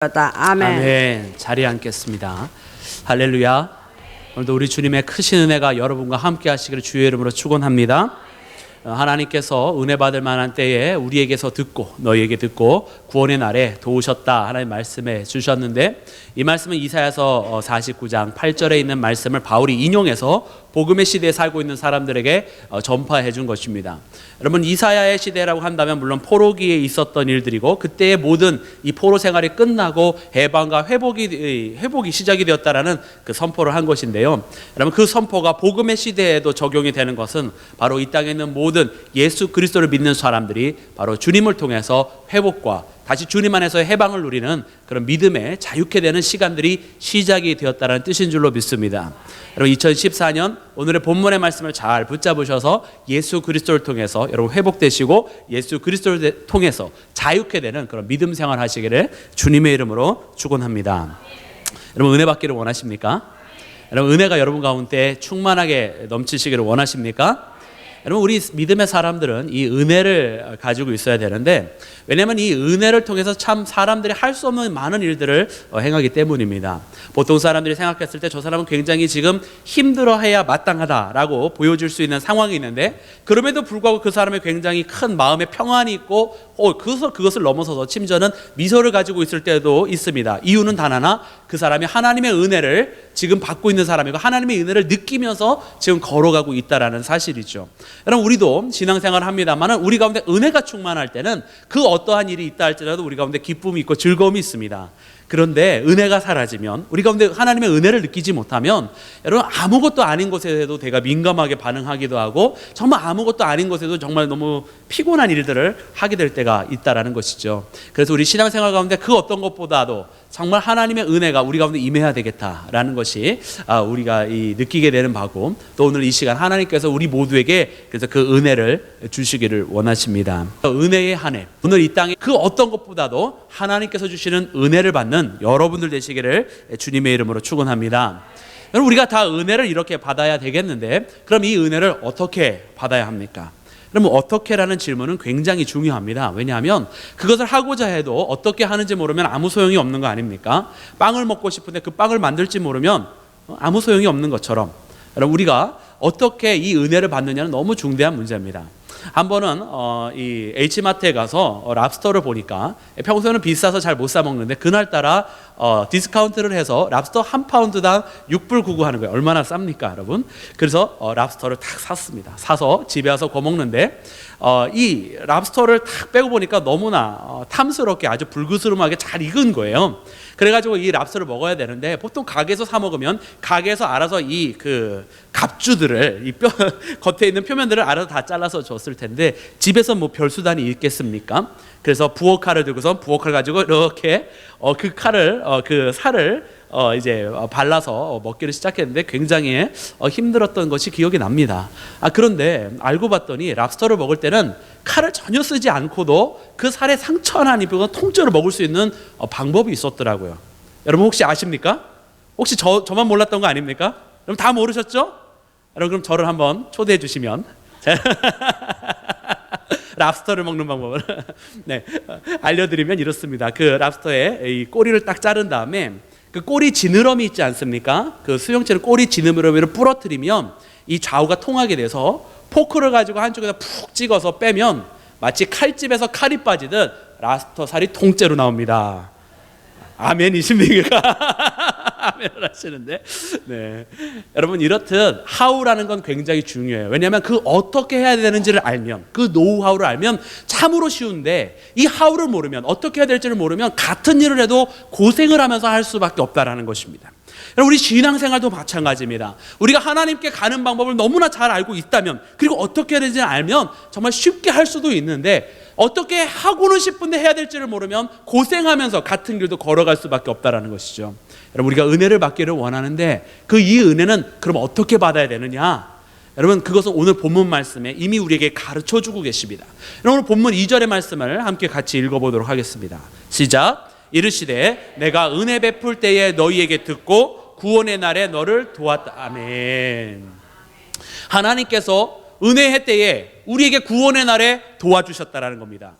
아멘. 아멘. 자리에 앉겠습니다. 할렐루야. 오늘도 우리 주님의 크신 은혜가 여러분과 함께 하시기를 주의 이름으로 축원합니다. 하나님께서 은혜 받을 만한 때에 우리에게서 듣고 너희에게 듣고 구원의 날에 도우셨다 하나님 말씀해 주셨는데, 이 말씀은 이사야서 49장 8절에 있는 말씀을 바울이 인용해서 복음의 시대에 살고 있는 사람들에게 전파해 준 것입니다. 여러분, 이사야의 시대라고 한다면 물론 포로기에 있었던 일들이고, 그때의 모든 이 포로 생활이 끝나고 해방과 회복이 시작이 되었다라는 그 선포를 한 것인데요. 여러분, 그 선포가 복음의 시대에도 적용이 되는 것은 바로 이 땅에 있는 모든 예수 그리스도를 믿는 사람들이 바로 주님을 통해서 회복과 다시 주님 안에서 해방을 누리는 그런 믿음에 자유케 되는 시간들이 시작이 되었다는 뜻인 줄로 믿습니다. 여러분, 2014년 오늘의 본문의 말씀을 잘 붙잡으셔서 예수 그리스도를 통해서 여러분 회복되시고 예수 그리스도를 통해서 자유케 되는 그런 믿음 생활 하시기를 주님의 이름으로 축원합니다. 여러분, 은혜 받기를 원하십니까? 여러분, 은혜가 여러분 가운데 충만하게 넘치시기를 원하십니까? 여러분, 우리 믿음의 사람들은 이 은혜를 가지고 있어야 되는데, 왜냐하면 이 은혜를 통해서 참 사람들이 할 수 없는 많은 일들을 행하기 때문입니다. 보통 사람들이 생각했을 때 저 사람은 굉장히 지금 힘들어해야 마땅하다라고 보여줄 수 있는 상황이 있는데, 그럼에도 불구하고 그 사람의 굉장히 큰 마음의 평안이 있고 그것을 넘어서서 심지어는 미소를 가지고 있을 때도 있습니다. 이유는 단 하나, 그 사람이 하나님의 은혜를 지금 받고 있는 사람이고 하나님의 은혜를 느끼면서 지금 걸어가고 있다라는 사실이죠. 여러분, 우리도 신앙생활을 합니다만 우리 가운데 은혜가 충만할 때는 그 어떠한 일이 있다 할지라도 우리 가운데 기쁨이 있고 즐거움이 있습니다. 그런데 은혜가 사라지면, 우리 가운데 하나님의 은혜를 느끼지 못하면 여러분, 아무것도 아닌 것에도 내가 민감하게 반응하기도 하고 정말 아무것도 아닌 것에도 정말 너무 피곤한 일들을 하게 될 때가 있다라는 것이죠. 그래서 우리 신앙생활 가운데 그 어떤 것보다도 정말 하나님의 은혜가 우리 가운데 임해야 되겠다라는 것이 우리가 느끼게 되는 바고, 또 오늘 이 시간 하나님께서 우리 모두에게 그래서 그 은혜를 주시기를 원하십니다. 은혜의 한 해, 오늘 이 땅에 그 어떤 것보다도 하나님께서 주시는 은혜를 받는 여러분들 되시기를 주님의 이름으로 축원합니다. 여러분, 우리가 다 은혜를 이렇게 받아야 되겠는데, 그럼 이 은혜를 어떻게 받아야 합니까? 그러면 어떻게라는 질문은 굉장히 중요합니다. 왜냐하면 그것을 하고자 해도 어떻게 하는지 모르면 아무 소용이 없는 거 아닙니까? 빵을 먹고 싶은데 그 빵을 만들지 모르면 아무 소용이 없는 것처럼, 여러분, 우리가 어떻게 이 은혜를 받느냐는 너무 중대한 문제입니다. 한 번은 이 H마트에 가서 랍스터를 보니까 평소에는 비싸서 잘 못 사 먹는데 그날따라 디스카운트를 해서 랍스터 한 파운드당 6불 99 하는 거예요. 얼마나 쌉니까, 여러분? 그래서 랍스터를 탁 샀습니다. 사서 집에 와서 구워 먹는데 이 랍스터를 탁 빼고 보니까 너무나 탐스럽게 아주 불그스름하게 잘 익은 거예요. 그래가지고 이 랍스터를 먹어야 되는데, 보통 가게에서 사 먹으면 가게에서 알아서 이 그 갑주들을, 이 뼈 겉에 있는 표면들을 알아서 다 잘라서 줬을 텐데, 집에서 뭐 별수단이 있겠습니까? 그래서 부엌칼을 들고서 부엌칼 가지고 이렇게 그 칼을 그 살을 이제 발라서 먹기를 시작했는데 굉장히 힘들었던 것이 기억이 납니다. 그런데 알고 봤더니 랍스터를 먹을 때는 칼을 전혀 쓰지 않고도 그 살에 상처 하나 안 입고 통째로 먹을 수 있는 방법이 있었더라고요. 여러분, 혹시 아십니까? 혹시 저만 몰랐던 거 아닙니까? 여러분, 다 모르셨죠? 여러분, 그럼 저를 한번 초대해 주시면 랍스터를 먹는 방법을 알려드리면 이렇습니다. 그 랍스터의 이 꼬리를 딱 자른 다음에 그 꼬리 지느러미 있지 않습니까? 그 수영체를 꼬리 지느러미를 부러뜨리면 이 좌우가 통하게 돼서 포크를 가지고 한쪽에다 푹 찍어서 빼면 마치 칼집에서 칼이 빠지듯 랍스터 살이 통째로 나옵니다. 아멘이십니까? 아멘을 하시는데, 네. 여러분, 이렇듯 하우라는 건 굉장히 중요해요. 왜냐하면 그 어떻게 해야 되는지를 알면, 그 노하우를 알면 참으로 쉬운데, 이 하우를 모르면, 어떻게 해야 될지를 모르면 같은 일을 해도 고생을 하면서 할 수밖에 없다라는 것입니다. 우리 신앙생활도 마찬가지입니다. 우리가 하나님께 가는 방법을 너무나 잘 알고 있다면, 그리고 어떻게 해야 되는지 알면 정말 쉽게 할 수도 있는데, 어떻게 하고는 싶은데 해야 될지를 모르면 고생하면서 같은 길도 걸어갈 수밖에 없다라는 것이죠. 여러분, 우리가 은혜를 받기를 원하는데 이 은혜는 그럼 어떻게 받아야 되느냐? 여러분, 그것은 오늘 본문 말씀에 이미 우리에게 가르쳐주고 계십니다. 오늘 본문 2절의 말씀을 함께 같이 읽어보도록 하겠습니다. 시작. 이르시되 내가 은혜 베풀 때에 너희에게 듣고 구원의 날에 너를 도왔다. 아멘. 하나님께서 은혜의 때에 우리에게 구원의 날에 도와주셨다라는 겁니다.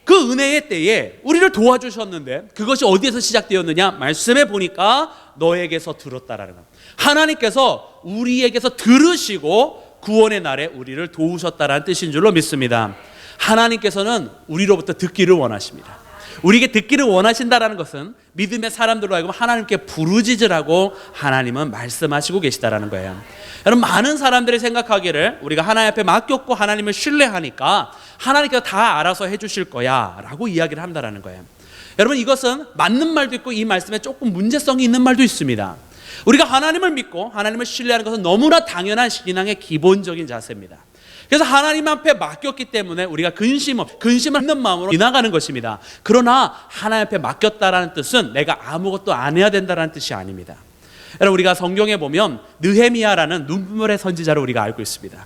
그 은혜의 때에 우리를 도와주셨는데 그것이 어디에서 시작되었느냐? 말씀에 보니까 너에게서 들었다라는 겁니다. 하나님께서 우리에게서 들으시고 구원의 날에 우리를 도우셨다라는 뜻인 줄로 믿습니다. 하나님께서는 우리로부터 듣기를 원하십니다. 우리에게 듣기를 원하신다라는 것은 믿음의 사람들로 하여금 하나님께 부르짖으라고 하나님은 말씀하시고 계시다라는 거예요. 여러분, 많은 사람들이 생각하기를 우리가 하나님 앞에 맡겼고 하나님을 신뢰하니까 하나님께서 다 알아서 해주실 거야 라고 이야기를 한다라는 거예요. 여러분, 이것은 맞는 말도 있고 이 말씀에 조금 문제성이 있는 말도 있습니다. 우리가 하나님을 믿고 하나님을 신뢰하는 것은 너무나 당연한 신앙의 기본적인 자세입니다. 그래서 하나님 앞에 맡겼기 때문에 우리가 근심을 있는 마음으로 지나가는 것입니다. 그러나 하나님 앞에 맡겼다라는 뜻은 내가 아무것도 안 해야 된다는 뜻이 아닙니다. 여러분, 우리가 성경에 보면 느헤미야라는 눈물의 선지자를 우리가 알고 있습니다.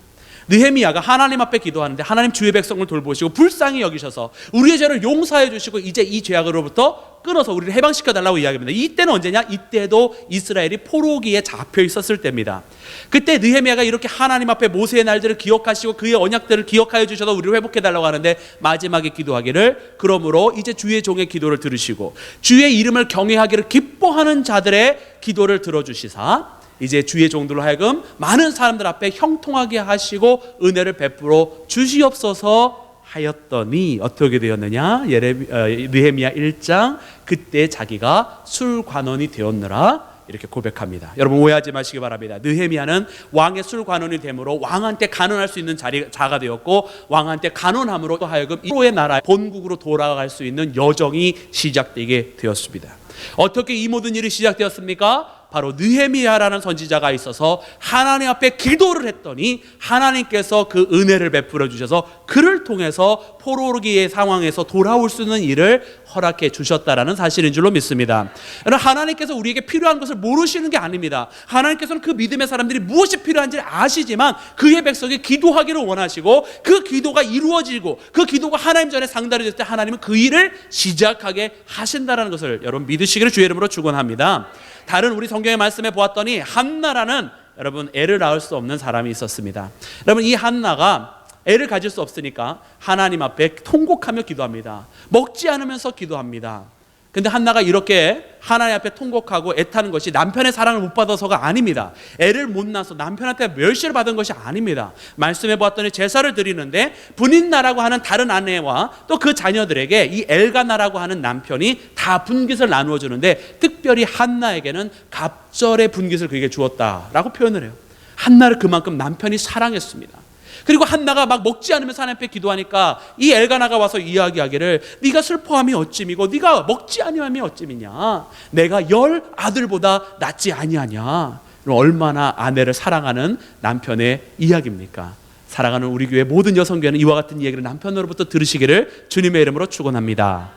느헤미야가 하나님 앞에 기도하는데 하나님 주의 백성을 돌보시고 불쌍히 여기셔서 우리의 죄를 용서해 주시고 이제 이 죄악으로부터 끊어서 우리를 해방시켜 달라고 이야기합니다. 이때는 언제냐? 이때도 이스라엘이 포로기에 잡혀 있었을 때입니다. 그때 느헤미야가 이렇게 하나님 앞에 모세의 날들을 기억하시고 그의 언약들을 기억하여 주셔서 우리를 회복해 달라고 하는데 마지막에 기도하기를 그러므로 이제 주의 종의 기도를 들으시고 주의 이름을 경외하기를 기뻐하는 자들의 기도를 들어주시사 이제 주의 종들로 하여금 많은 사람들 앞에 형통하게 하시고 은혜를 베풀어 주시옵소서 하였더니 어떻게 되었느냐? 느헤미야 1장 그때 자기가 술관원이 되었느라 이렇게 고백합니다. 여러분, 오해하지 마시기 바랍니다. 느헤미야는 왕의 술관원이 되므로 왕한테 간언할 수 있는 자가 되었고 왕한테 간언함으로 하여금 이로의 나라 본국으로 돌아갈 수 있는 여정이 시작되게 되었습니다. 어떻게 이 모든 일이 시작되었습니까? 바로 느헤미야라는 선지자가 있어서 하나님 앞에 기도를 했더니 하나님께서 그 은혜를 베풀어 주셔서 그를 통해서 포로기의 상황에서 돌아올 수 있는 일을 허락해 주셨다라는 사실인 줄로 믿습니다. 하나님께서 우리에게 필요한 것을 모르시는 게 아닙니다. 하나님께서는 그 믿음의 사람들이 무엇이 필요한지 아시지만 그의 백성이 기도하기를 원하시고 그 기도가 이루어지고 그 기도가 하나님 전에 상달이 됐을 때 하나님은 그 일을 시작하게 하신다는 것을 여러분 믿으시기를 주의 이름으로 축원합니다. 다른 우리 성경의 말씀에 보았더니 한나라는 여러분 애를 낳을 수 없는 사람이 있었습니다. 여러분, 이 한나가 애를 가질 수 없으니까 하나님 앞에 통곡하며 기도합니다. 먹지 않으면서 기도합니다. 근데 한나가 이렇게 하나님 앞에 통곡하고 애타는 것이 남편의 사랑을 못 받아서가 아닙니다. 애를 못 낳아서 남편한테 멸시를 받은 것이 아닙니다. 말씀해 보았더니 제사를 드리는데 분인나라고 하는 다른 아내와 또 그 자녀들에게 이 엘가나라고 하는 남편이 다 분깃을 나누어 주는데 특별히 한나에게는 갑절의 분깃을 그에게 주었다라고 표현을 해요. 한나를 그만큼 남편이 사랑했습니다. 그리고 한나가 막 먹지 않으면서 하나님 앞에 기도하니까 이 엘가나가 와서 이야기하기를 네가 슬퍼함이 어찌미고 네가 먹지 아니함이 어찌미냐, 내가 10 아들보다 낫지 아니하냐. 얼마나 아내를 사랑하는 남편의 이야기입니까? 사랑하는 우리 교회 모든 여성교회는 이와 같은 이야기를 남편으로부터 들으시기를 주님의 이름으로 축원합니다.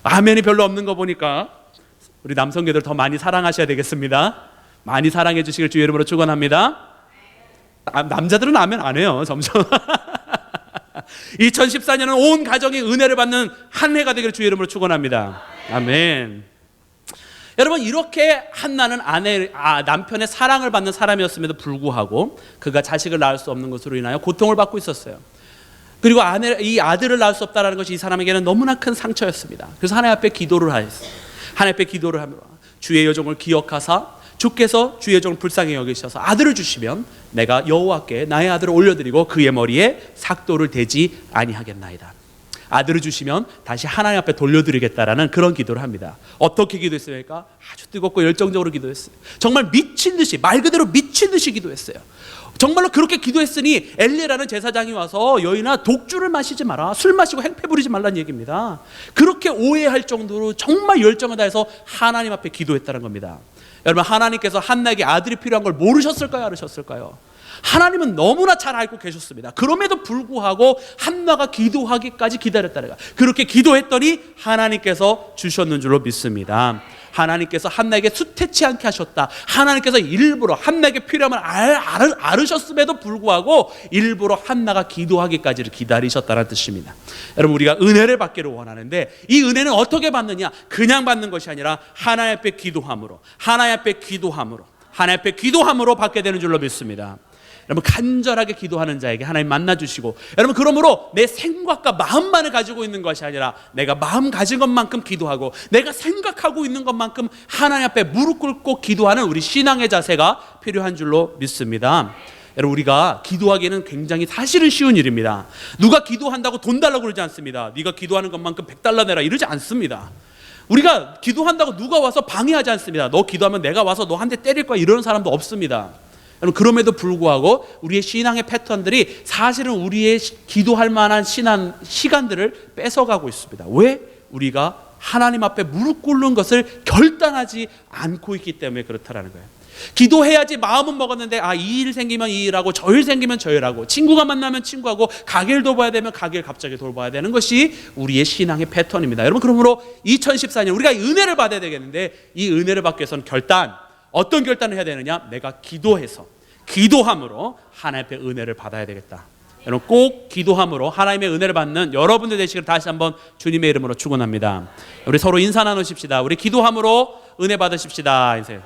아멘이 별로 없는 거 보니까 우리 남성교회들 더 많이 사랑하셔야 되겠습니다. 많이 사랑해 주시길 주의 이름으로 축원합니다. 남자들은 아멘 안 해요. 점점 2014년은 온 가정이 은혜를 받는 한 해가 되기를 주의 이름으로 축원합니다. 아멘. 여러분, 이렇게 한나는 남편의 사랑을 받는 사람이었음에도 불구하고 그가 자식을 낳을 수 없는 것으로 인하여 고통을 받고 있었어요. 그리고 이 아들을 낳을 수 없다는 것이 이 사람에게는 너무나 큰 상처였습니다. 그래서 하나님 앞에 기도를 하였어요. 하나님 앞에 기도를 하며 주의 여종을 기억하사 주께서 주의 종을 불쌍히 여기셔서 아들을 주시면 내가 여호와께 나의 아들을 올려드리고 그의 머리에 삭도를 대지 아니하겠나이다. 아들을 주시면 다시 하나님 앞에 돌려드리겠다라는 그런 기도를 합니다. 어떻게 기도했습니까? 아주 뜨겁고 열정적으로 기도했어요. 정말 미친 듯이, 말 그대로 미친 듯이 기도했어요. 정말로 그렇게 기도했으니 엘리야라는 제사장이 와서 여인아 독주를 마시지 마라, 술 마시고 행패 부리지 말라는 얘기입니다. 그렇게 오해할 정도로 정말 열정을 다해서 하나님 앞에 기도했다는 겁니다. 여러분, 하나님께서 한나에게 아들이 필요한 걸 모르셨을까요? 알으셨을까요? 하나님은 너무나 잘 알고 계셨습니다. 그럼에도 불구하고 한나가 기도하기까지 기다렸다는 거예요. 그렇게 기도했더니 하나님께서 주셨는 줄로 믿습니다. 하나님께서 한나에게 수태치 않게 하셨다. 하나님께서 일부러 한나에게 필요함을 알으셨음에도 불구하고 일부러 한나가 기도하기까지를 기다리셨다는 뜻입니다. 여러분, 우리가 은혜를 받기를 원하는데 이 은혜는 어떻게 받느냐? 그냥 받는 것이 아니라 하나님 앞에 기도함으로, 하나님 앞에 기도함으로, 하나님 앞에 기도함으로 받게 되는 줄로 믿습니다. 여러분 간절하게 기도하는 자에게 하나님 만나주시고, 여러분 그러므로 내 생각과 마음만을 가지고 있는 것이 아니라 내가 마음 가진 것만큼 기도하고 내가 생각하고 있는 것만큼 하나님 앞에 무릎 꿇고 기도하는 우리 신앙의 자세가 필요한 줄로 믿습니다. 여러분 우리가 기도하기에는 굉장히 사실은 쉬운 일입니다. 누가 기도한다고 돈 달라고 그러지 않습니다. 네가 기도하는 것만큼 100달러 내라 이러지 않습니다. 우리가 기도한다고 누가 와서 방해하지 않습니다. 너 기도하면 내가 와서 너 한 대 때릴 거야 이런 사람도 없습니다. 여러분 그럼에도 불구하고 우리의 신앙의 패턴들이 사실은 우리의 기도할 만한 시간들을 뺏어가고 있습니다. 왜? 우리가 하나님 앞에 무릎 꿇는 것을 결단하지 않고 있기 때문에 그렇다라는 거예요. 기도해야지 마음은 먹었는데 이 일 생기면 이 일하고 저 일 생기면 저 일하고 친구가 만나면 친구하고 가게를 돌봐야 되면 가게를 갑자기 돌봐야 되는 것이 우리의 신앙의 패턴입니다. 여러분 그러므로 2014년 우리가 은혜를 받아야 되겠는데 이 은혜를 받기 위해서는 어떤 결단을 해야 되느냐? 내가 기도함으로 하나님 앞에 은혜를 받아야 되겠다. 여러분 꼭 기도함으로 하나님의 은혜를 받는 여러분들 되시기를 다시 한번 주님의 이름으로 축원합니다. 우리 서로 인사 나누십시다. 우리 기도함으로 은혜 받으십시다. 인사해.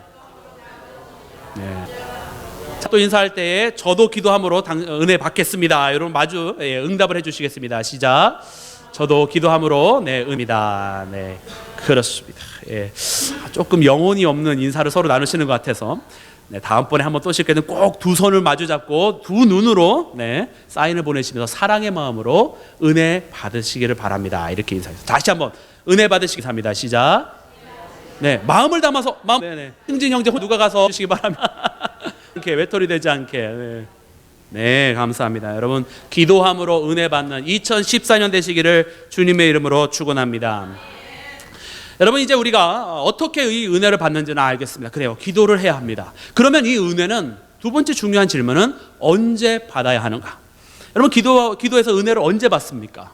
네. 또 인사할 때에 저도 기도함으로 은혜 받겠습니다. 여러분 마주 응답을 해주시겠습니다. 시작. 저도 기도함으로 은혜입니다. 네, 그렇습니다. 조금 영혼이 없는 인사를 서로 나누시는 것 같아서 다음번에 한번 또 쉴 때는 꼭 두 손을 마주 잡고 두 눈으로 사인을 보내시면서 사랑의 마음으로 은혜 받으시기를 바랍니다. 이렇게 인사해서 다시 한번 은혜 받으시기 바랍니다. 시작. 마음을 담아서 흥진 형제 누가 가서 주시기 바랍니다. 이렇게 외톨이 되지 않게. 네, 감사합니다. 여러분 기도함으로 은혜 받는 2014년 되시기를 주님의 이름으로 축원합니다. 여러분 이제 우리가 어떻게 이 은혜를 받는지는 알겠습니다. 그래요, 기도를 해야 합니다. 그러면 이 은혜는 두 번째 중요한 질문은 언제 받아야 하는가? 여러분 기도에서 은혜를 언제 받습니까?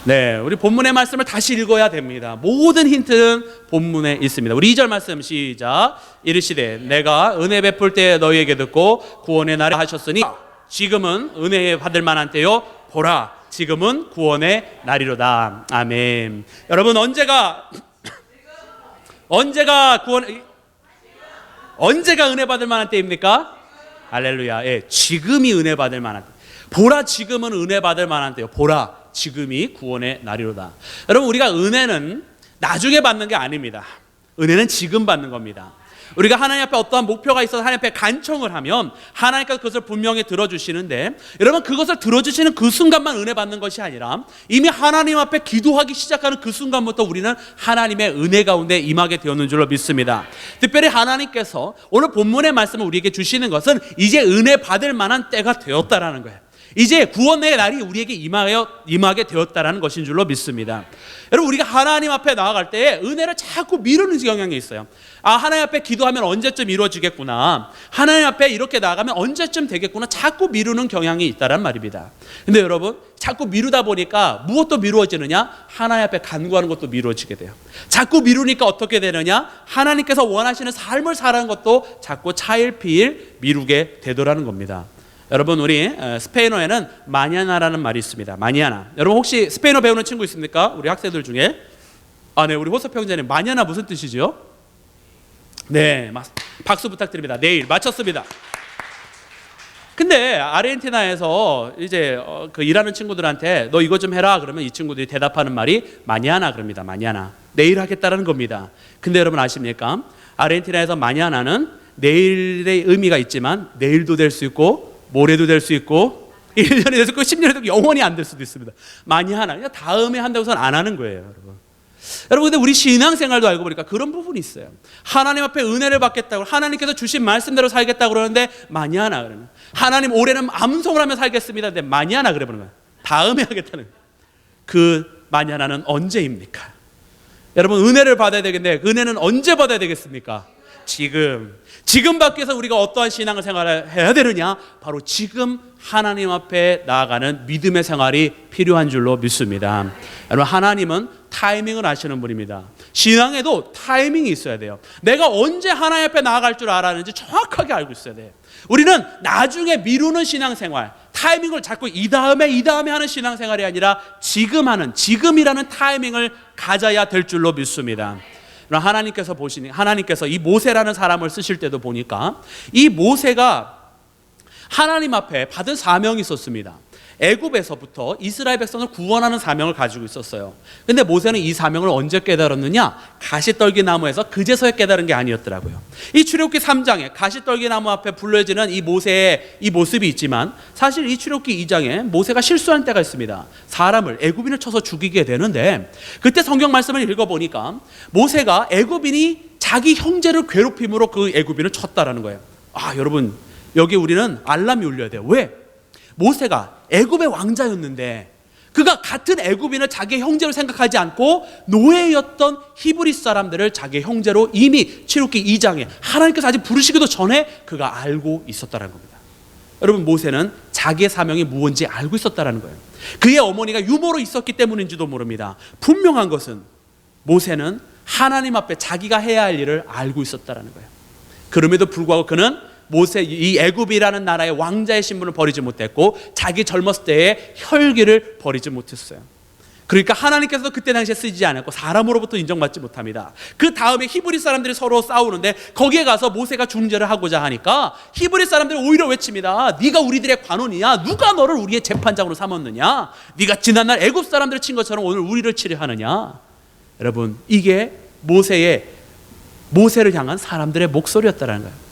네, 우리 본문의 말씀을 다시 읽어야 됩니다. 모든 힌트는 본문에 있습니다. 우리 2절 말씀 시작. 이르시되 내가 은혜 베풀 때 너희에게 듣고 구원의 날에 하셨으니 지금은 은혜 받을 만한 때요 보라 지금은 구원의 날이로다. 아멘. 여러분 언제가 은혜 받을 만한 때입니까? 할렐루야. 지금이 은혜 받을 만한 때. 보라 지금은 은혜 받을 만한 때요. 보라 지금이 구원의 날이로다. 여러분 우리가 은혜는 나중에 받는 게 아닙니다. 은혜는 지금 받는 겁니다. 우리가 하나님 앞에 어떠한 목표가 있어서 하나님 앞에 간청을 하면 하나님께서 그것을 분명히 들어주시는데, 여러분 그것을 들어주시는 그 순간만 은혜 받는 것이 아니라 이미 하나님 앞에 기도하기 시작하는 그 순간부터 우리는 하나님의 은혜 가운데 임하게 되었는 줄로 믿습니다. 특별히 하나님께서 오늘 본문의 말씀을 우리에게 주시는 것은 이제 은혜 받을 만한 때가 되었다라는 거예요. 이제 구원의 날이 우리에게 임하게 되었다라는 것인 줄로 믿습니다. 여러분 우리가 하나님 앞에 나아갈 때 은혜를 자꾸 미루는 경향이 있어요. 하나님 앞에 기도하면 언제쯤 이루어지겠구나, 하나님 앞에 이렇게 나아가면 언제쯤 되겠구나, 자꾸 미루는 경향이 있다란 말입니다. 근데 여러분 자꾸 미루다 보니까 무엇도 미루어지느냐? 하나님 앞에 간구하는 것도 미루어지게 돼요. 자꾸 미루니까 어떻게 되느냐? 하나님께서 원하시는 삶을 살아가는 것도 자꾸 차일피일 미루게 되더라는 겁니다. 여러분 우리 스페인어에는 마냐나라는 말이 있습니다. 마냐나. 여러분 혹시 스페인어 배우는 친구 있습니까? 우리 학생들 중에. 네, 우리 호섭 형제님 마냐나 무슨 뜻이죠? 네, 박수 부탁드립니다. 내일 맞췄습니다. 근데 아르헨티나에서 이제 일하는 친구들한테 너 이거 좀 해라 그러면 이 친구들이 대답하는 말이 마냐나 그럽니다. 마냐나. 내일 하겠다라는 겁니다. 근데 여러분 아십니까? 아르헨티나에서 마냐나는 내일의 의미가 있지만 내일도 될 수 있고 모레도 될 수 있고 1년이 될 수 있고 10년이 되고 영원히 안 될 수도 있습니다. 마냐나 그냥 다음에 한다고서는 안 하는 거예요, 여러분. 여러분 근데 우리 신앙생활도 알고 보니까 그런 부분이 있어요. 하나님 앞에 은혜를 받겠다고 하나님께서 주신 말씀대로 살겠다고 그러는데 마냐나 그러면 하나님 올해는 암송을 하며 살겠습니다. 근데 마냐나 그래 보는 거예요. 다음에 하겠다는 거예요. 그 마냐나는 언제입니까? 여러분 은혜를 받아야 되겠는데 은혜는 언제 받아야 되겠습니까? 지금 받기 위해서 우리가 어떠한 신앙을 생활해야 되느냐? 바로 지금 하나님 앞에 나아가는 믿음의 생활이 필요한 줄로 믿습니다. 여러분 하나님은 타이밍을 아시는 분입니다. 신앙에도 타이밍이 있어야 돼요. 내가 언제 하나님 앞에 나아갈 줄 알았는지 정확하게 알고 있어야 돼요. 우리는 나중에 미루는 신앙생활, 타이밍을 자꾸 이 다음에 하는 신앙생활이 아니라 지금이라는 타이밍을 가져야 될 줄로 믿습니다. 하나님께서 이 모세라는 사람을 쓰실 때도 보니까 이 모세가 하나님 앞에 받은 사명이 있었습니다. 애굽에서부터 이스라엘 백성을 구원하는 사명을 가지고 있었어요. 근데 모세는 이 사명을 언제 깨달았느냐? 가시떨기 나무에서 그제서야 깨달은 게 아니었더라고요. 이 출애굽기 3장에 가시떨기 나무 앞에 불려지는 이 모세의 이 모습이 있지만, 사실 이 출애굽기 2장에 모세가 실수한 때가 있습니다. 사람을, 애굽인을 쳐서 죽이게 되는데, 그때 성경 말씀을 읽어보니까 모세가 애굽인이 자기 형제를 괴롭힘으로 그 애굽인을 쳤다라는 거예요. 여러분, 여기 우리는 알람이 울려야 돼요. 왜? 모세가 애굽의 왕자였는데 그가 같은 애굽인을 자기의 형제로 생각하지 않고 노예였던 히브리 사람들을 자기의 형제로 이미 출애굽기 2장에 하나님께서 아직 부르시기도 전에 그가 알고 있었다는 겁니다. 여러분, 모세는 자기의 사명이 무엇인지 알고 있었다는 거예요. 그의 어머니가 유모로 있었기 때문인지도 모릅니다. 분명한 것은 모세는 하나님 앞에 자기가 해야 할 일을 알고 있었다는 거예요. 그럼에도 불구하고 그는 이 애굽이라는 나라의 왕자의 신분을 버리지 못했고 자기 젊었을 때의 혈기를 버리지 못했어요. 그러니까 하나님께서도 그때 당시에 쓰지 않았고 사람으로부터 인정받지 못합니다. 그 다음에 히브리 사람들이 서로 싸우는데 거기에 가서 모세가 중재를 하고자 하니까 히브리 사람들이 오히려 외칩니다. 네가 우리들의 관원이냐? 누가 너를 우리의 재판장으로 삼았느냐? 네가 지난날 애굽 사람들을 친 것처럼 오늘 우리를 치려 하느냐? 여러분, 이게 모세를 향한 사람들의 목소리였다는 거예요.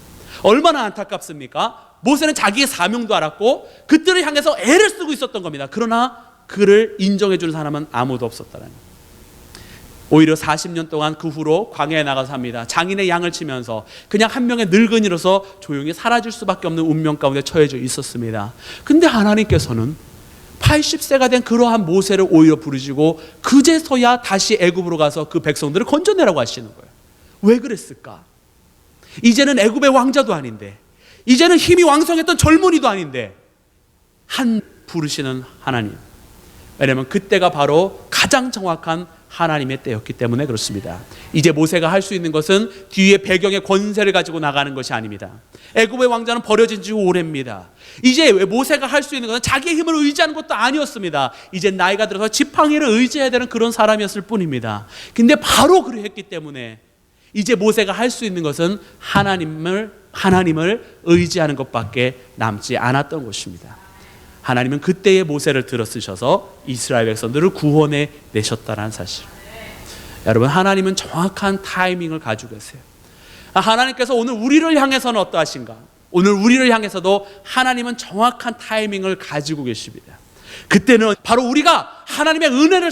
얼마나 안타깝습니까? 모세는 자기의 사명도 알았고 그들을 향해서 애를 쓰고 있었던 겁니다. 그러나 그를 인정해 주는 사람은 아무도 없었다는 거예요. 오히려 40년 동안 그 후로 광야에 나가서 삽니다. 장인의 양을 치면서 그냥 한 명의 늙은이로서 조용히 사라질 수밖에 없는 운명 가운데 처해져 있었습니다. 근데 하나님께서는 80세가 된 그러한 모세를 오히려 부르시고 그제서야 다시 애굽으로 가서 그 백성들을 건져내라고 하시는 거예요. 왜 그랬을까? 이제는 애굽의 왕자도 아닌데, 이제는 힘이 왕성했던 젊은이도 아닌데 부르시는 하나님. 왜냐하면 그때가 바로 가장 정확한 하나님의 때였기 때문에 그렇습니다. 이제 모세가 할 수 있는 것은 뒤에 배경의 권세를 가지고 나가는 것이 아닙니다. 애굽의 왕자는 버려진 지 오래입니다. 이제 모세가 할 수 있는 것은 자기의 힘을 의지하는 것도 아니었습니다. 이제 나이가 들어서 지팡이를 의지해야 되는 그런 사람이었을 뿐입니다. 근데 바로 그랬기 때문에 이제 모세가 할 수 있는 것은 하나님을 의지하는 것밖에 남지 않았던 것입니다. 하나님은 그때의 모세를 들어 쓰셔서 이스라엘 백성들을 구원해 내셨다는 사실. 여러분, 하나님은 정확한 타이밍을 가지고 계세요. 하나님께서 오늘 우리를 향해서는 어떠하신가? 오늘 우리를 향해서도 하나님은 정확한 타이밍을 가지고 계십니다. 그때는 바로 우리가 하나님의 은혜를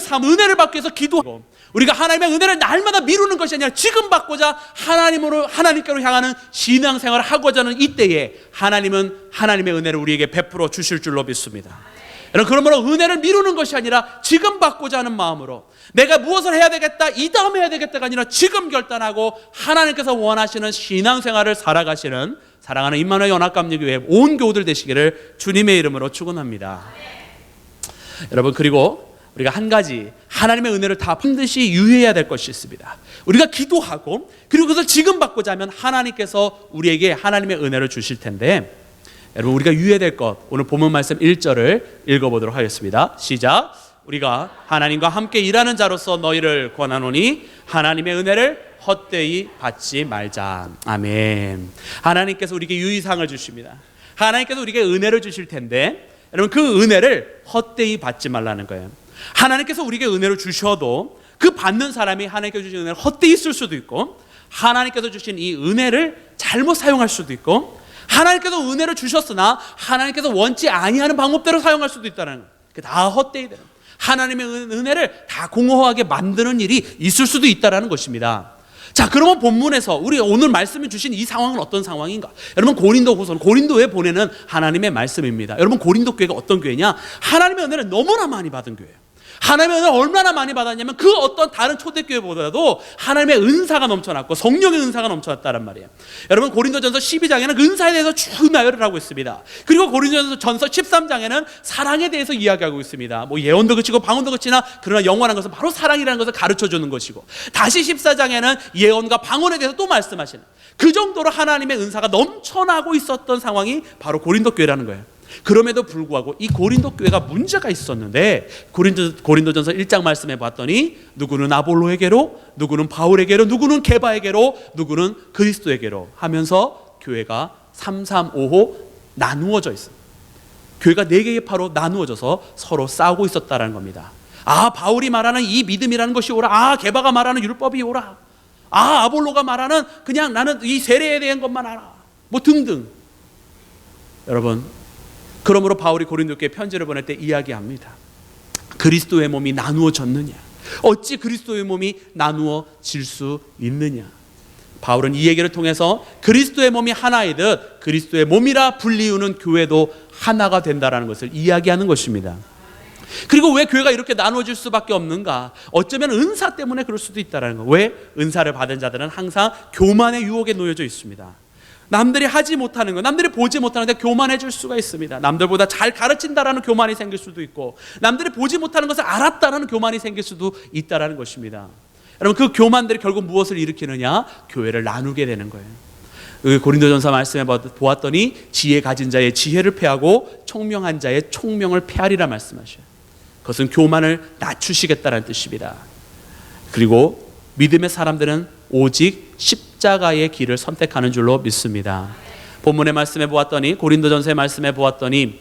받기 위해서 기도하고, 우리가 하나님의 은혜를 날마다 미루는 것이 아니라 지금 받고자 하나님께로 향하는 신앙생활을 하고자 하는 이때에 하나님은 하나님의 은혜를 우리에게 베풀어 주실 줄로 믿습니다. 그러므로 은혜를 미루는 것이 아니라 지금 받고자 하는 마음으로 내가 무엇을 해야 되겠다, 이 다음에 해야 되겠다가 아니라 지금 결단하고 하나님께서 원하시는 신앙생활을 살아가시는 사랑하는 임마누엘 연합감리교회 온 교우들 되시기를 주님의 이름으로 축원합니다. 여러분, 그리고 우리가 한 가지 하나님의 은혜를 다 반드시 유의해야 될 것이 있습니다. 우리가 기도하고 그리고 그것을 지금 받고자 하면 하나님께서 우리에게 하나님의 은혜를 주실 텐데, 여러분, 우리가 유의해야 될 것, 오늘 본문 말씀 1절을 읽어보도록 하겠습니다. 시작. 우리가 하나님과 함께 일하는 자로서 너희를 권하노니 하나님의 은혜를 헛되이 받지 말자. 아멘. 하나님께서 우리에게 유의사항을 주십니다. 하나님께서 우리에게 은혜를 주실 텐데, 여러분, 그 은혜를 헛되이 받지 말라는 거예요. 하나님께서 우리에게 은혜를 주셔도 그 받는 사람이 하나님께서 주신 은혜를 헛되이 쓸 수도 있고, 하나님께서 주신 이 은혜를 잘못 사용할 수도 있고, 하나님께서 은혜를 주셨으나 하나님께서 원치 아니하는 방법대로 사용할 수도 있다는 거예요. 다 헛되이 되는, 하나님의 은혜를 다 공허하게 만드는 일이 있을 수도 있다는 것입니다. 자, 그러면 본문에서 우리 오늘 말씀해 주신 이 상황은 어떤 상황인가? 여러분, 고린도후서는 고린도에 보내는 하나님의 말씀입니다. 여러분, 고린도 교회가 어떤 교회냐? 하나님의 은혜를 너무나 많이 받은 교회예요. 하나님의 은혜를 얼마나 많이 받았냐면 그 어떤 다른 초대교회보다도 하나님의 은사가 넘쳐났고 성령의 은사가 넘쳐났다는 말이에요. 여러분, 고린도전서 12장에는 은사에 대해서 쭉 나열을 하고 있습니다. 그리고 고린도전서 13장에는 사랑에 대해서 이야기하고 있습니다. 뭐 예언도 그치고 방언도 그치나 그러나 영원한 것은 바로 사랑이라는 것을 가르쳐주는 것이고, 다시 14장에는 예언과 방언에 대해서 또 말씀하시는, 그 정도로 하나님의 은사가 넘쳐나고 있었던 상황이 바로 고린도 교회라는 거예요. 그럼에도 불구하고 이 고린도 교회가 문제가 있었는데 고린도전서 1장 말씀해 봤더니 누구는 아볼로에게로, 누구는 바울에게로, 누구는 게바에게로, 누구는 그리스도에게로 하면서 교회가 335호 나누어져 있습니다. 교회가 4개의 파로 나누어져서 서로 싸우고 있었다는 겁니다. 아, 바울이 말하는 이 믿음이라는 것이 오라. 아, 게바가 말하는 율법이 오라. 아, 아볼로가 말하는 그냥 나는 이 세례에 대한 것만 알아. 뭐 등등. 여러분, 그러므로 바울이 고린도 교회에 편지를 보낼 때 이야기합니다. 그리스도의 몸이 나누어졌느냐? 어찌 그리스도의 몸이 나누어질 수 있느냐? 바울은 이 얘기를 통해서 그리스도의 몸이 하나이듯 그리스도의 몸이라 불리우는 교회도 하나가 된다는 것을 이야기하는 것입니다. 그리고 왜 교회가 이렇게 나누어질 수밖에 없는가? 어쩌면 은사 때문에 그럴 수도 있다는 거. 왜? 은사를 받은 자들은 항상 교만의 유혹에 놓여져 있습니다. 남들이 하지 못하는 거, 남들이 보지 못하는 데 교만해질 수가 있습니다. 남들보다 잘 가르친다라는 교만이 생길 수도 있고, 남들이 보지 못하는 것을 알았다라는 교만이 생길 수도 있다라는 것입니다. 여러분, 그 교만들이 결국 무엇을 일으키느냐? 교회를 나누게 되는 거예요. 고린도전서 말씀에 보았더니 지혜 가진 자의 지혜를 패하고 총명한 자의 총명을 패하리라 말씀하셔요. 그것은 교만을 낮추시겠다는 뜻입니다. 그리고 믿음의 사람들은 오직 십자가의 길을 선택하는 줄로 믿습니다. 본문의 말씀에 보았더니, 고린도전서의 말씀에 보았더니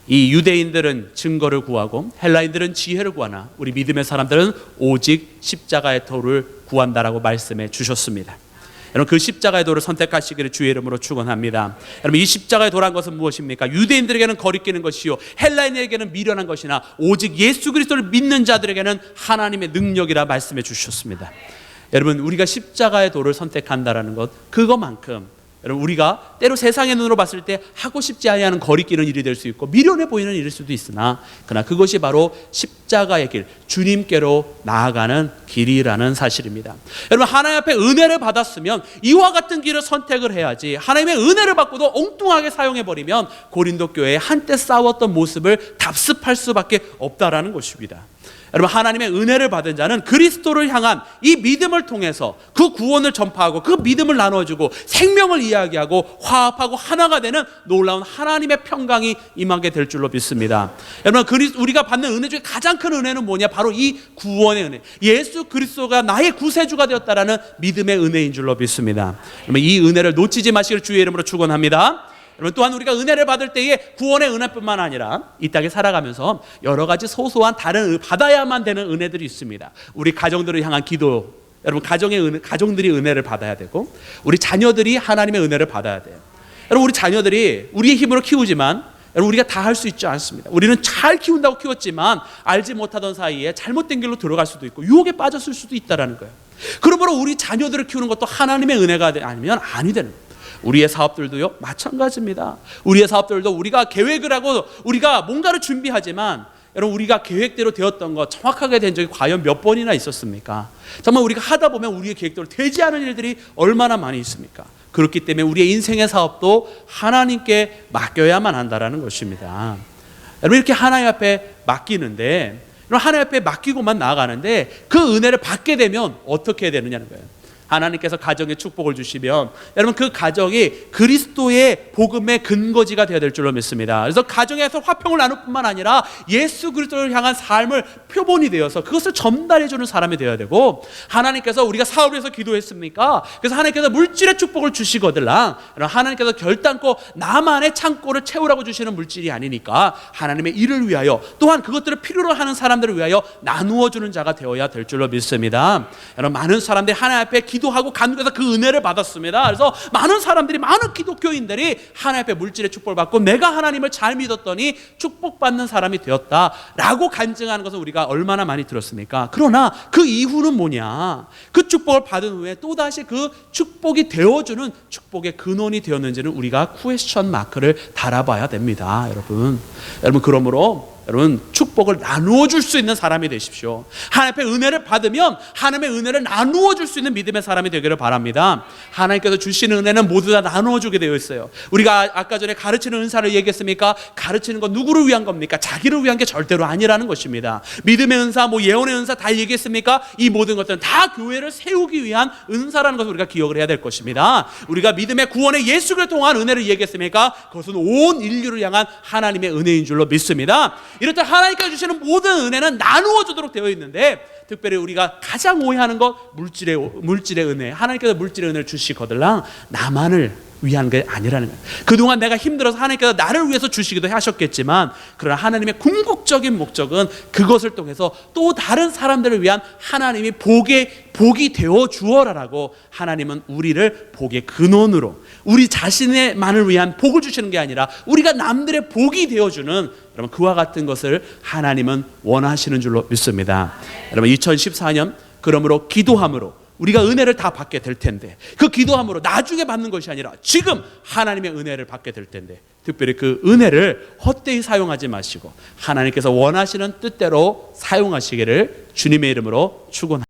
이 유대인들은 증거를 구하고 헬라인들은 지혜를 구하나 우리 믿음의 사람들은 오직 십자가의 도를 구한다라고 말씀해 주셨습니다. 여러분, 그 십자가의 도를 선택하시기를 주의 이름으로 축원합니다. 여러분, 이 십자가의 도란 것은 무엇입니까? 유대인들에게는 거리끼는 것이요 헬라인에게는 미련한 것이나 오직 예수 그리스도를 믿는 자들에게는 하나님의 능력이라 말씀해 주셨습니다. 여러분, 우리가 십자가의 도를 선택한다라는 것, 그것만큼 여러분, 우리가 때로 세상의 눈으로 봤을 때 하고 싶지 아니하는 거리끼는 일이 될 수 있고 미련해 보이는 일일 수도 있으나, 그러나 그것이 바로 십자가의 길, 주님께로 나아가는 길이라는 사실입니다. 여러분, 하나님 앞에 은혜를 받았으면 이와 같은 길을 선택을 해야지, 하나님의 은혜를 받고도 엉뚱하게 사용해버리면 고린도 교회에 한때 싸웠던 모습을 답습할 수밖에 없다라는 것입니다. 여러분, 하나님의 은혜를 받은 자는 그리스도를 향한 이 믿음을 통해서 그 구원을 전파하고 그 믿음을 나눠주고 생명을 이야기하고 화합하고 하나가 되는 놀라운 하나님의 평강이 임하게 될 줄로 믿습니다. 여러분, 우리가 받는 은혜 중에 가장 큰 은혜는 뭐냐? 바로 이 구원의 은혜, 예수 그리스도가 나의 구세주가 되었다라는 믿음의 은혜인 줄로 믿습니다. 여러분, 이 은혜를 놓치지 마시기를 주의 이름으로 축원합니다. 여러분, 또한 우리가 은혜를 받을 때에 구원의 은혜뿐만 아니라 이 땅에 살아가면서 여러 가지 소소한 다른 받아야만 되는 은혜들이 있습니다. 우리 가정들을 향한 기도, 여러분, 가정들이 은혜를 받아야 되고, 우리 자녀들이 하나님의 은혜를 받아야 돼요. 여러분, 우리 자녀들이 우리의 힘으로 키우지만 여러분, 우리가 다 할 수 있지 않습니다. 우리는 잘 키운다고 키웠지만 알지 못하던 사이에 잘못된 길로 들어갈 수도 있고 유혹에 빠졌을 수도 있다는 거예요. 그러므로 우리 자녀들을 키우는 것도 하나님의 은혜가 아니면 아니 되는 거예요. 우리의 사업들도요, 마찬가지입니다. 우리의 사업들도 우리가 계획을 하고 우리가 뭔가를 준비하지만, 여러분, 우리가 계획대로 되었던 거 정확하게 된 적이 과연 몇 번이나 있었습니까? 정말 우리가 하다 보면 우리의 계획대로 되지 않은 일들이 얼마나 많이 있습니까? 그렇기 때문에 우리의 인생의 사업도 하나님께 맡겨야만 한다는 것입니다. 여러분, 이렇게 하나님 앞에 맡기는데, 하나님 앞에 맡기고만 나아가는데 그 은혜를 받게 되면 어떻게 되느냐는 거예요. 하나님께서 가정에 축복을 주시면 여러분, 그 가정이 그리스도의 복음의 근거지가 되어야 될 줄로 믿습니다. 그래서 가정에서 화평을 나눌 뿐만 아니라 예수 그리스도를 향한 삶을 표본이 되어서 그것을 전달해 주는 사람이 되어야 되고, 하나님께서 우리가 사업을 위해서 기도했습니까? 그래서 하나님께서 물질의 축복을 주시거들랑 하나님께서 결단코 나만의 창고를 채우라고 주시는 물질이 아니니까 하나님의 일을 위하여, 또한 그것들을 필요로 하는 사람들을 위하여 나누어 주는 자가 되어야 될 줄로 믿습니다. 여러분, 많은 사람들이 하나님 앞에 기도하고 간구해서 그 은혜를 받았습니다. 그래서 많은 사람들이, 많은 기독교인들이 하나님 앞에 물질의 축복을 받고 내가 하나님을 잘 믿었더니 축복받는 사람이 되었다라고 간증하는 것은 우리가 얼마나 많이 들었습니까? 그러나 그 이후는 뭐냐? 그 축복을 받은 후에 또다시 그 축복이 되어주는 축복의 근원이 되었는지는 우리가 퀘스천 마크를 달아봐야 됩니다. 여러분, 그러므로 여러분 축복을 나누어 줄 수 있는 사람이 되십시오. 하나님 앞에 은혜를 받으면 하나님의 은혜를 나누어 줄 수 있는 믿음의 사람이 되기를 바랍니다. 하나님께서 주시는 은혜는 모두 다 나누어 주게 되어 있어요. 우리가 아까 전에 가르치는 은사를 얘기했습니까? 가르치는 건 누구를 위한 겁니까? 자기를 위한 게 절대로 아니라는 것입니다. 믿음의 은사, 예언의 은사 다 얘기했습니까? 이 모든 것들은 다 교회를 세우기 위한 은사라는 것을 우리가 기억을 해야 될 것입니다. 우리가 믿음의 구원의 예수 그리스도를 통한 은혜를 얘기했습니까? 그것은 온 인류를 향한 하나님의 은혜인 줄로 믿습니다. 이렇듯 하나님께서 주시는 모든 은혜는 나누어 주도록 되어 있는데, 특별히 우리가 가장 오해하는 것, 물질의 은혜. 하나님께서 물질의 은혜를 주시거들랑 나만을 위한 게 아니라는 거예요. 그동안 내가 힘들어서 하나님께서 나를 위해서 주시기도 하셨겠지만, 그러나 하나님의 궁극적인 목적은 그것을 통해서 또 다른 사람들을 위한 하나님이 복이 되어 주어라라고, 하나님은 우리를 복의 근원으로, 우리 자신만을 위한 복을 주시는 게 아니라 우리가 남들의 복이 되어주는, 여러분 그와 같은 것을 하나님은 원하시는 줄로 믿습니다. 여러분 2014년 그러므로 기도함으로 우리가 은혜를 다 받게 될 텐데, 그 기도함으로 나중에 받는 것이 아니라 지금 하나님의 은혜를 받게 될 텐데, 특별히 그 은혜를 헛되이 사용하지 마시고 하나님께서 원하시는 뜻대로 사용하시기를 주님의 이름으로 축원합니다.